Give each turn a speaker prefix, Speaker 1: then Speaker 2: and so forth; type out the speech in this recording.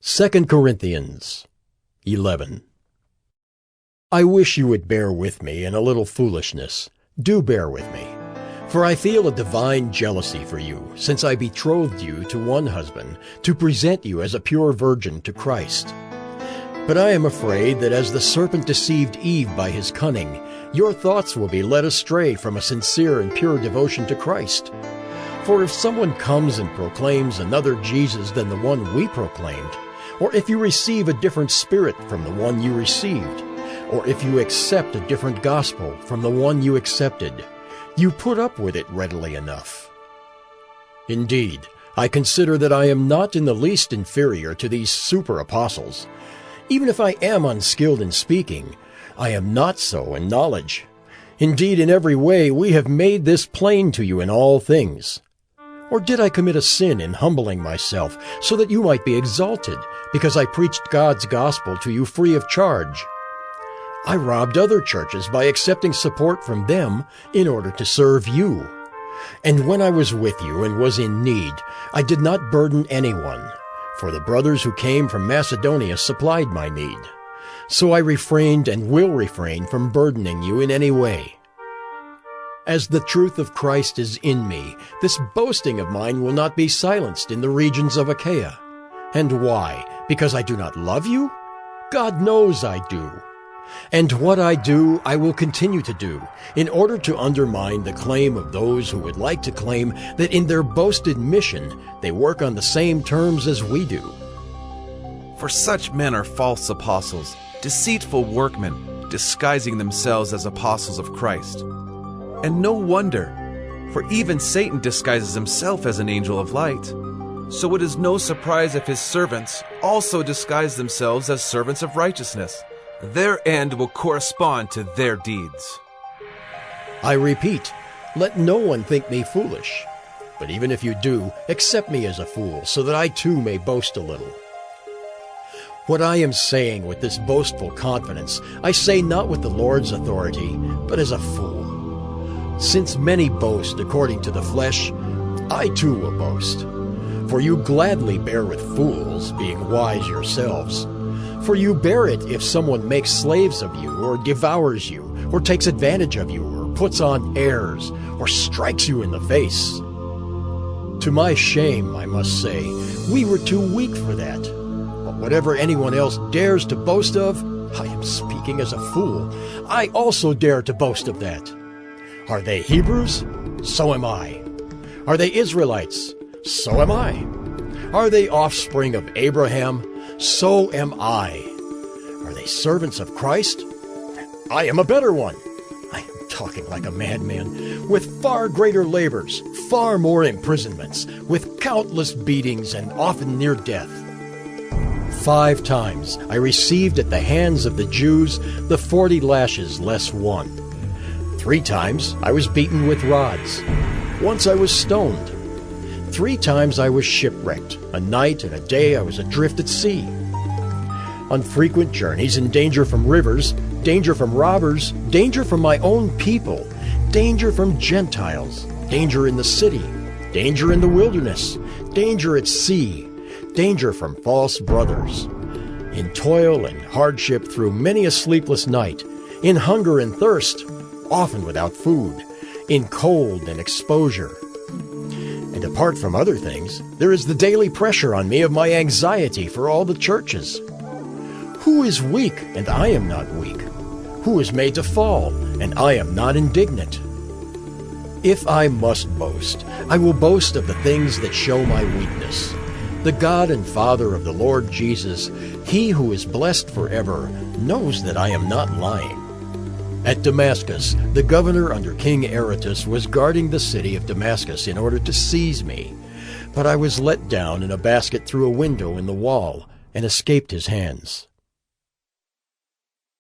Speaker 1: 2 Corinthians 11. I wish you would bear with me in a little foolishness. Do bear with me. For I feel a divine jealousy for you, since I betrothed you to one husband, to present you as a pure virgin to Christ. But I am afraid that as the serpent deceived Eve by his cunning, your thoughts will be led astray from a sincere and pure devotion to Christ. For if someone comes and proclaims another Jesus than the one we proclaimed, or if you receive a different spirit from the one you received, or if you accept a different gospel from the one you accepted, you put up with it readily enough. Indeed, I consider that I am not in the least inferior to these super-apostles. Even if I am unskilled in speaking, I am not so in knowledge. Indeed, in every way we have made this plain to you in all things. Or did I commit a sin in humbling myself, so that you might be exalted, because I preached God's gospel to you free of charge? I robbed other churches by accepting support from them in order to serve you. And when I was with you and was in need, I did not burden anyone, for the brothers who came from Macedonia supplied my need. So I refrained and will refrain from burdening you in any way. As the truth of Christ is in me, this boasting of mine will not be silenced in the regions of Achaia. And why? Because I do not love you? God knows I do. And what I do, I will continue to do, in order to undermine the claim of those who would like to claim that in their boasted mission they work on the same terms as we do.
Speaker 2: For such men are false apostles, deceitful workmen, disguising themselves as apostles of Christ. And no wonder, for even Satan disguises himself as an angel of light. So it is no surprise if his servants also disguise themselves as servants of righteousness. Their end will correspond to their deeds.
Speaker 1: I repeat, let no one think me foolish. But even if you do, accept me as a fool, so that I too may boast a little. What I am saying with this boastful confidence, I say not with the Lord's authority, but as a fool. Since many boast according to the flesh, I too will boast. For you gladly bear with fools, being wise yourselves. For you bear it if someone makes slaves of you, or devours you, or takes advantage of you, or puts on airs, or strikes you in the face. To my shame, I must say, we were too weak for that. But whatever anyone else dares to boast of, I am speaking as a fool. I also dare to boast of that. Are they Hebrews? So am I. Are they Israelites? So am I. Are they offspring of Abraham? So am I. Are they servants of Christ? I am a better one. I am talking like a madman, with far greater labors, far more imprisonments, with countless beatings and often near death. 5 times I received at the hands of the Jews the 40 lashes less 1. 3 times I was beaten with rods. Once I was stoned. 3 times I was shipwrecked. A night and a day I was adrift at sea. On frequent journeys, in danger from rivers, danger from robbers, danger from my own people, danger from Gentiles, danger in the city, danger in the wilderness, danger at sea, danger from false brothers. In toil and hardship through many a sleepless night, in hunger and thirst, often without food, in cold and exposure. And apart from other things, there is the daily pressure on me of my anxiety for all the churches. Who is weak, and I am not weak? Who is made to fall, and I am not indignant? If I must boast, I will boast of the things that show my weakness. The God and Father of the Lord Jesus, He who is blessed forever, knows that I am not lying. At Damascus, the governor under King Aretas was guarding the city of Damascus in order to seize me. But I was let down in a basket through a window in the wall and escaped his hands.